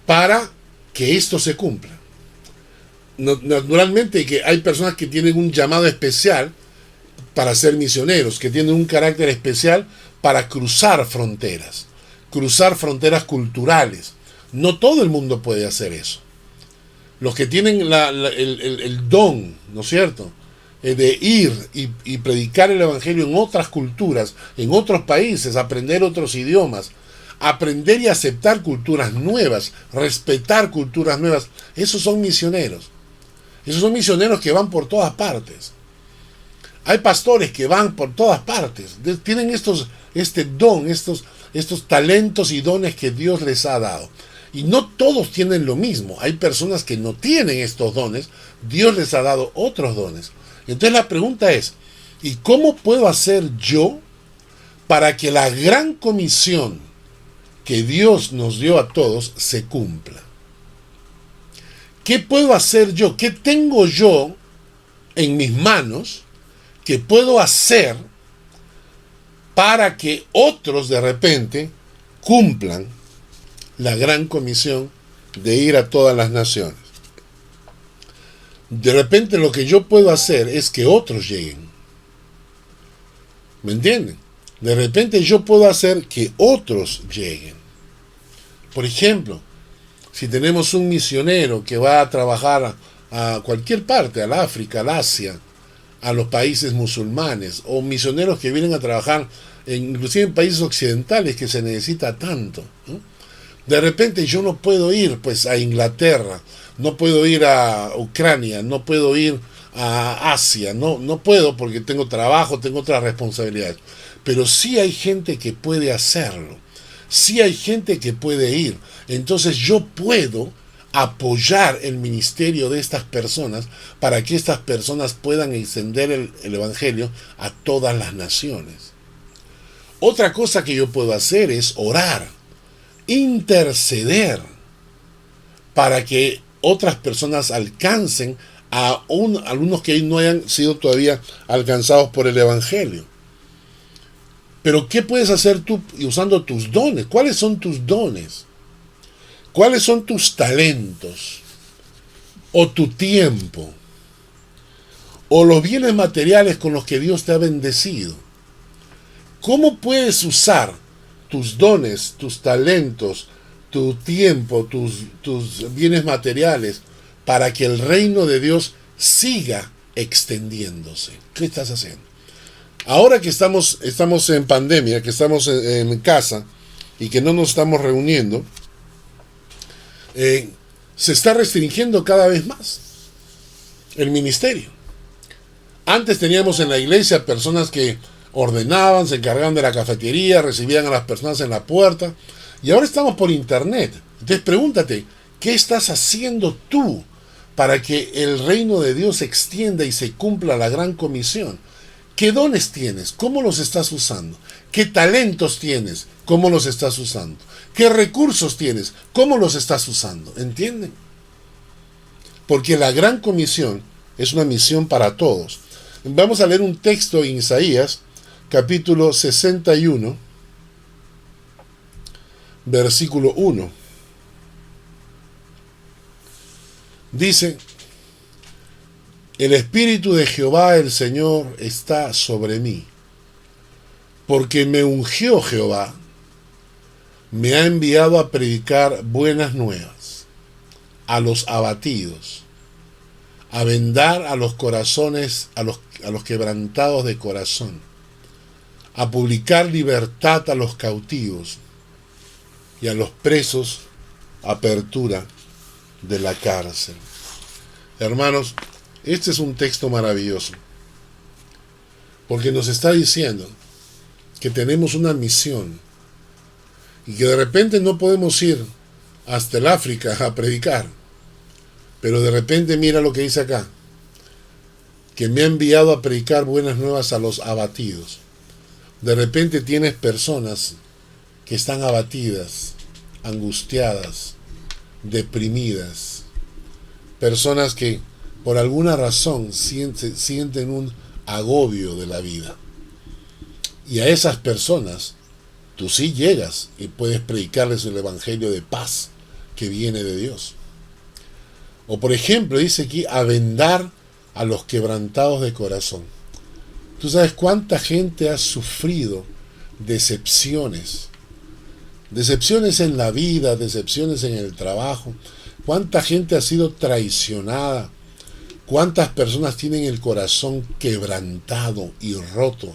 para que esto se cumpla. Naturalmente que hay personas que tienen un llamado especial para ser misioneros, que tienen un carácter especial para cruzar fronteras culturales. No todo el mundo puede hacer eso. Los que tienen el don, ¿no es cierto?, de ir y predicar el evangelio en otras culturas, en otros países, aprender otros idiomas, aprender y aceptar culturas nuevas, respetar culturas nuevas, esos son misioneros. Esos son misioneros que van por todas partes. Hay pastores que van por todas partes, tienen este don, estos talentos y dones que Dios les ha dado. Y no todos tienen lo mismo. Hay personas que no tienen estos dones, Dios les ha dado otros dones. Entonces la pregunta es, ¿y cómo puedo hacer yo para que la gran comisión que Dios nos dio a todos se cumpla? ¿Qué puedo hacer yo? ¿Qué tengo yo en mis manos que puedo hacer para que otros de repente cumplan la gran comisión de ir a todas las naciones? De repente lo que yo puedo hacer es que otros lleguen. ¿Me entienden? De repente yo puedo hacer que otros lleguen. Por ejemplo, si tenemos un misionero que va a trabajar a cualquier parte, al África, al Asia, a los países musulmanes, o misioneros que vienen a trabajar inclusive en países occidentales que se necesita tanto, ¿no? De repente yo no puedo ir pues a Inglaterra, no puedo ir a Ucrania, no puedo ir a Asia, no puedo porque tengo trabajo, tengo otras responsabilidades. Pero sí hay gente que puede hacerlo, sí hay gente que puede ir. Entonces yo puedo apoyar el ministerio de estas personas para que estas personas puedan extender el evangelio a todas las naciones. Otra cosa que yo puedo hacer es orar, interceder para que otras personas alcancen a algunos que no hayan sido todavía alcanzados por el evangelio. Pero ¿qué puedes hacer tú usando tus dones? ¿Cuáles son tus dones? ¿Cuáles son tus talentos? ¿O tu tiempo? ¿O los bienes materiales con los que Dios te ha bendecido? ¿Cómo puedes usar tus dones, tus talentos, tu tiempo, tus bienes materiales para que el reino de Dios siga extendiéndose? ¿Qué estás haciendo? Ahora que estamos en pandemia, que estamos en casa y que no nos estamos reuniendo, se está restringiendo cada vez más el ministerio. Antes teníamos en la iglesia personas que ordenaban, se encargaban de la cafetería, recibían a las personas en la puerta, y ahora estamos por internet. Entonces pregúntate, ¿qué estás haciendo tú para que el reino de Dios se extienda y se cumpla la gran comisión? ¿Qué dones tienes? ¿Cómo los estás usando? ¿Qué talentos tienes? ¿Cómo los estás usando? ¿Qué recursos tienes? ¿Cómo los estás usando? ¿Entienden? Porque la gran comisión es una misión para todos. Vamos a leer un texto en Isaías, capítulo 61, versículo 1. Dice: el Espíritu de Jehová el Señor está sobre mí, porque me ungió Jehová, me ha enviado a predicar buenas nuevas a los abatidos, a vendar a los corazones, a los quebrantados de corazón, a publicar libertad a los cautivos y a los presos apertura de la cárcel. Hermanos, este es un texto maravilloso, porque nos está diciendo que tenemos una misión y que de repente no podemos ir hasta el África a predicar, pero de repente mira lo que dice acá, que me ha enviado a predicar buenas nuevas a los abatidos. De repente tienes personas que están abatidas, angustiadas, deprimidas, personas que por alguna razón sienten un agobio de la vida. Y a esas personas tú sí llegas y puedes predicarles el evangelio de paz que viene de Dios. O por ejemplo, dice aquí, a vendar a los quebrantados de corazón. ¿Tú sabes cuánta gente ha sufrido decepciones? Decepciones en la vida, decepciones en el trabajo. ¿Cuánta gente ha sido traicionada? ¿Cuántas personas tienen el corazón quebrantado y roto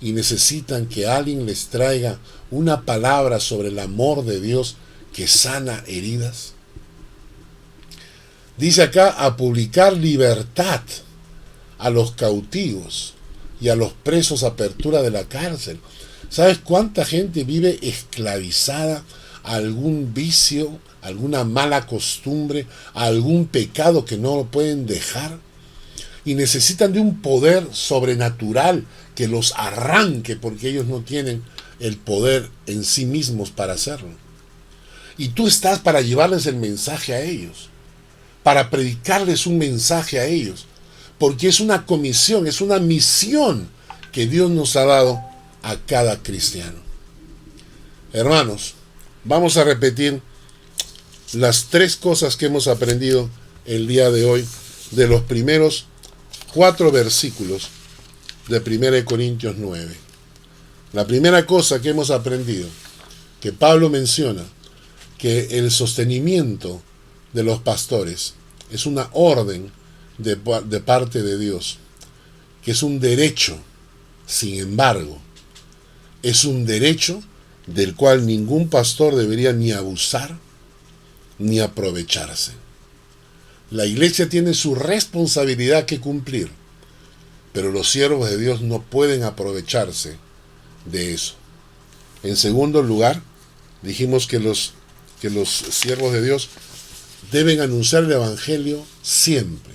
y necesitan que alguien les traiga una palabra sobre el amor de Dios que sana heridas? Dice acá, a publicar libertad a los cautivos y a los presos apertura de la cárcel. ¿Sabes cuánta gente vive esclavizada a algún vicio, alguna mala costumbre, a algún pecado que no lo pueden dejar? Y necesitan de un poder sobrenatural que los arranque, porque ellos no tienen el poder en sí mismos para hacerlo. Y tú estás para llevarles el mensaje a ellos, para predicarles un mensaje a ellos, porque es una comisión, es una misión que Dios nos ha dado a cada cristiano. Hermanos, vamos a repetir las 3 cosas que hemos aprendido el día de hoy de los primeros 4 versículos de 1 Corintios 9. La primera cosa que hemos aprendido, que Pablo menciona, que el sostenimiento de los pastores es una orden de parte de Dios, que es un derecho. Sin embargo, es un derecho del cual ningún pastor debería ni abusar ni aprovecharse. La iglesia tiene su responsabilidad que cumplir, pero los siervos de Dios no pueden aprovecharse de eso. En segundo lugar, dijimos que los siervos de Dios deben anunciar el evangelio siempre.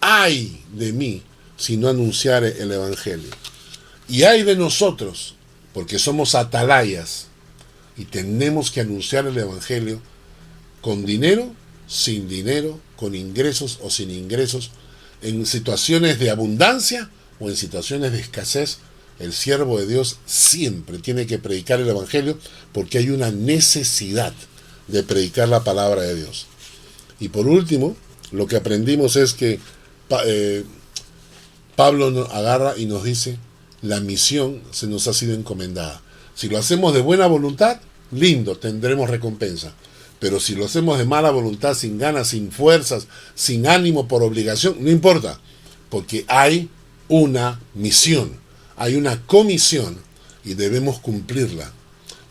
¡Ay de mí si no anunciare el evangelio! Y ay de nosotros, porque somos atalayas y tenemos que anunciar el evangelio con dinero, sin dinero, con ingresos o sin ingresos, en situaciones de abundancia o en situaciones de escasez. El siervo de Dios siempre tiene que predicar el Evangelio porque hay una necesidad de predicar la palabra de Dios. Y por último, lo que aprendimos es que Pablo nos agarra y nos dice, la misión se nos ha sido encomendada. Si lo hacemos de buena voluntad, lindo, tendremos recompensa. Pero si lo hacemos de mala voluntad, sin ganas, sin fuerzas, sin ánimo, por obligación, no importa, porque hay una misión, hay una comisión y debemos cumplirla,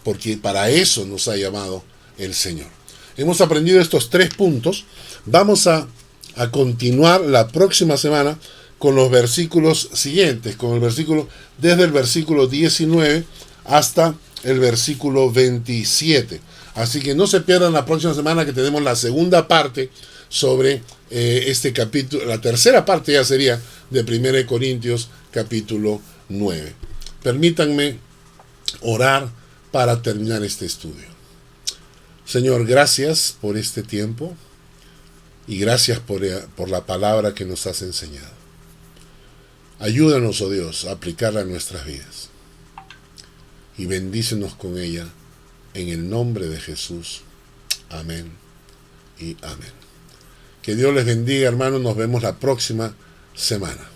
porque para eso nos ha llamado el Señor. Hemos aprendido estos 3 puntos. Vamos a continuar la próxima semana con los versículos siguientes, desde el versículo 19 hasta el versículo 27. Así que no se pierdan la próxima semana, que tenemos la segunda parte sobre este capítulo. La tercera parte ya sería de 1 Corintios capítulo 9. Permítanme orar para terminar este estudio. Señor, gracias por este tiempo y gracias por la palabra que nos has enseñado. Ayúdanos, oh Dios, a aplicarla en nuestras vidas y bendícenos con ella en el nombre de Jesús. Amén y amén. Que Dios les bendiga, hermanos. Nos vemos la próxima semana.